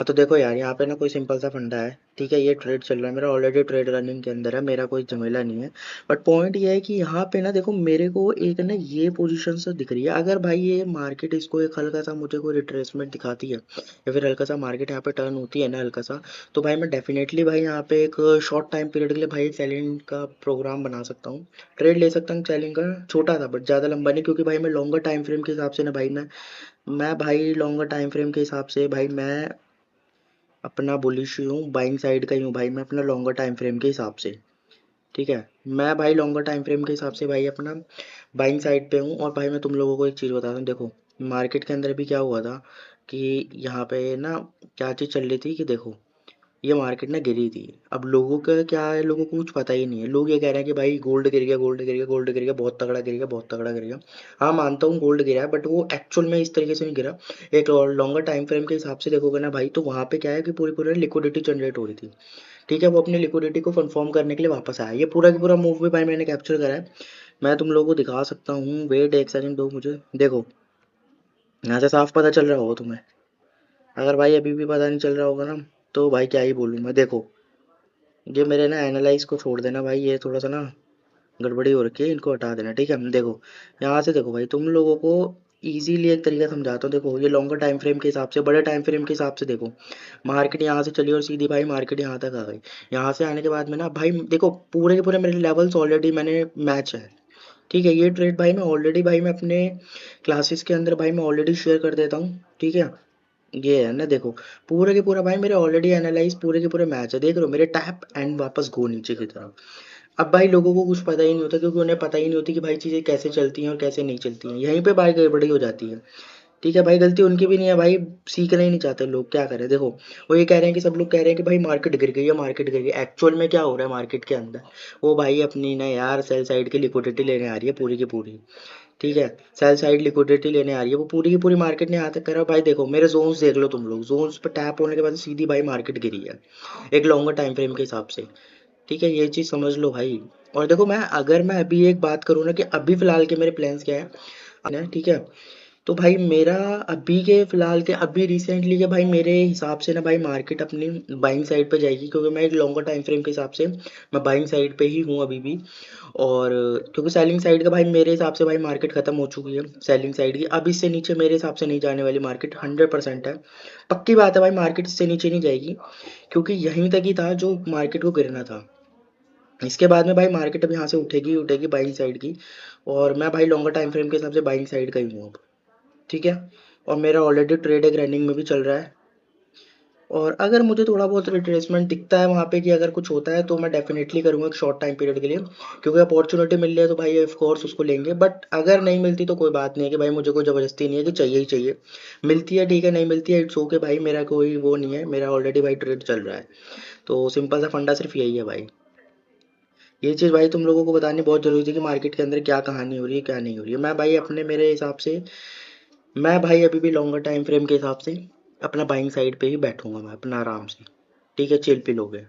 तो देखो यार, यहाँ पे ना कोई सिंपल सा फंडा है, ठीक है। ये ट्रेड चल रहा है मेरा, ऑलरेडी ट्रेड रनिंग के अंदर है, मेरा कोई झमेला नहीं है। बट पॉइंट ये है कि यहाँ पे ना देखो, मेरे को एक ना ये पोजीशन से दिख रही है। अगर भाई ये मार्केट इसको एक हल्का सा मुझे कोई रिट्रेसमेंट दिखाती है, या फिर हल्का सा मार्केट यहाँ पे टर्न होती है ना हल्का सा, तो भाई मैं डेफिनेटली भाई यहाँ पे एक शॉर्ट टाइम पीरियड के लिए भाई सेलिंग का प्रोग्राम बना सकता हूँ। ट्रेड ले सकता हूँ सेलिंग का, छोटा था बट ज़्यादा लंबा नहीं, क्योंकि भाई मैं लॉन्गर टाइम फ्रेम के हिसाब से ना भाई मैं भाई लॉन्गर टाइम फ्रेम के हिसाब से भाई मैं अपना बुलिश ही हूँ, बाइंग साइड का ही हूँ भाई मैं, अपना लॉन्गर टाइम फ्रेम के हिसाब से। ठीक है, मैं भाई लॉन्गर टाइम फ्रेम के हिसाब से भाई अपना बाइंग साइड पे हूँ। और भाई मैं तुम लोगों को एक चीज़ बताता हूँ, देखो मार्केट के अंदर भी क्या हुआ था कि यहाँ पे ना क्या चीज़ चल रही थी कि देखो, ये मार्केट ना गिरी थी। अब लोगों का क्या है, लोगों को कुछ पता ही नहीं है। लोग ये कह रहे हैं कि भाई गोल्ड गिर गया, गोल्ड गिर गया, गोल्ड गिर गया, बहुत तगड़ा गिर गया, बहुत तगड़ा गिर गया। हाँ मानता हूँ गोल्ड गिरा है, बट वो एक्चुअल में इस तरीके से नहीं गिरा। एक लॉन्गर टाइम फ्रेम के हिसाब से देखोगे ना भाई, तो वहाँ पे क्या है कि पूरी पूरी लिक्विडिटी जनरेट हो रही थी। ठीक है, वो अपनी लिक्विडिटी को कंफर्म करने के लिए वापस आया। ये पूरा की पूरा मूव भी भाई मैंने कैप्चर करा है। मैं तुम लोगों को दिखा सकता हूँ, वेट एक सेकंड दो मुझे। देखो, यहाँ से साफ पता चल रहा होगा तुम्हें। अगर भाई अभी भी पता नहीं चल रहा होगा ना, तो भाई क्या ही बोलूँ मैं। देखो, ये मेरे ना एनालाइज को छोड़ देना भाई, ये थोड़ा सा ना गड़बड़ी हो रखी है, इनको हटा देना। ठीक है, देखो यहाँ से देखो भाई, तुम लोगों को इजीली एक तरीका समझाता हूँ। देखो, ये लॉन्गर टाइम फ्रेम के हिसाब से, बड़े टाइम फ्रेम के हिसाब से देखो, मार्केट यहाँ से चली और सीधी भाई मार्केट यहाँ तक आ गई। यहाँ से आने के बाद में ना भाई देखो, पूरे के पूरे मेरे लेवल्स ऑलरेडी मैंने मैच है। ठीक है, ये ट्रेड भाई मैं ऑलरेडी भाई मैं अपने क्लासेस के अंदर भाई मैं ऑलरेडी शेयर कर देता हूँ। ठीक है, ये है ना देखो, पूरे के पूरा भाई मेरे ऑलरेडी एनालाइज पूरे के पूरे मैच है। देख रहे हो मेरे टैप एंड वापस गो नीचे की तरफ। अब भाई लोगों को कुछ पता ही नहीं होता, क्योंकि उन्हें पता ही नहीं होती कि भाई चीज़ें कैसे चलती हैं और कैसे नहीं चलती हैं। यहीं पे भाई गड़बड़ी हो जाती है। ठीक है भाई, गलती उनकी भी नहीं है भाई, सीखना ही नहीं चाहते लोग, क्या करें। देखो, वो ये कह रहे हैं कि सब लोग कह रहे हैं कि भाई मार्केट गिर गई है, मार्केट गिर गई। एक्चुअल में क्या हो रहा है मार्केट के अंदर, वो भाई अपनी ना यार सेल साइड की लिक्विडिटी लेने आ रही है पूरी की पूरी। ठीक है, सेल साइड लिक्विडिटी लेने आ रही है वो पूरी की पूरी। मार्केट ने यहाँ तक करा भाई, देखो मेरे जोन्स देख लो तुम लोग, जोन्स पर टैप होने के बाद सीधी भाई मार्केट गिरी है, एक लॉन्गर टाइम फ्रेम के हिसाब से। ठीक है, ये चीज़ समझ लो भाई। और देखो, मैं अगर मैं अभी एक बात करूँ ना कि अभी फ़िलहाल के मेरे प्लान्स क्या है, ठीक है, तो भाई मेरा अभी के फ़िलहाल के अभी रिसेंटली के भाई मेरे हिसाब से ना भाई मार्केट अपनी बाइंग साइड पे जाएगी, क्योंकि मैं एक लॉन्गर टाइम फ्रेम के हिसाब से मैं बाइंग साइड पे ही हूँ अभी भी। और क्योंकि सेलिंग साइड का भाई मेरे हिसाब से भाई मार्केट ख़त्म हो चुकी है सेलिंग साइड की। अब इससे नीचे मेरे हिसाब से नहीं जाने वाली मार्केट, 100% है। पक्की बात है भाई, मार्केट इससे नीचे नहीं जाएगी, क्योंकि यहीं तक ही था जो मार्केट को गिरना था। इसके बाद में भाई मार्केट अब यहाँ से उठेगी उठेगी बाइंग साइड की। और मैं भाई लॉन्गर टाइम फ्रेम के हिसाब से बाइंग साइड का ही हूँ अब। ठीक है, और मेरा ऑलरेडी ट्रेड एक रनिंग में भी चल रहा है। और अगर मुझे थोड़ा बहुत रिट्रेसमेंट दिखता है वहाँ पे कि अगर कुछ होता है, तो मैं डेफिनेटली करूँगा एक शॉर्ट टाइम पीरियड के लिए, क्योंकि अपॉर्चुनिटी मिल रही है तो भाई ऑफ कोर्स उसको लेंगे। बट अगर नहीं मिलती तो कोई बात नहीं है कि भाई मुझे कोई ज़बरदस्ती नहीं है कि चाहिए ही चाहिए। मिलती है ठीक है, नहीं मिलती है इट्स ओके भाई, मेरा कोई वो नहीं है, मेरा ऑलरेडी भाई ट्रेड चल रहा है। तो सिंपल सा फंडा सिर्फ यही है भाई। ये चीज़ भाई तुम लोगों को बतानी बहुत ज़रूरी थी कि मार्केट के अंदर क्या कहानी हो रही है क्या नहीं हो रही है। मैं भाई अपने मेरे हिसाब से, मैं भाई अभी भी लॉन्गर टाइम फ्रेम के हिसाब से अपना बाइंग साइड पे ही बैठूंगा मैं अपना आराम से। ठीक है, चिल पिल हो गया।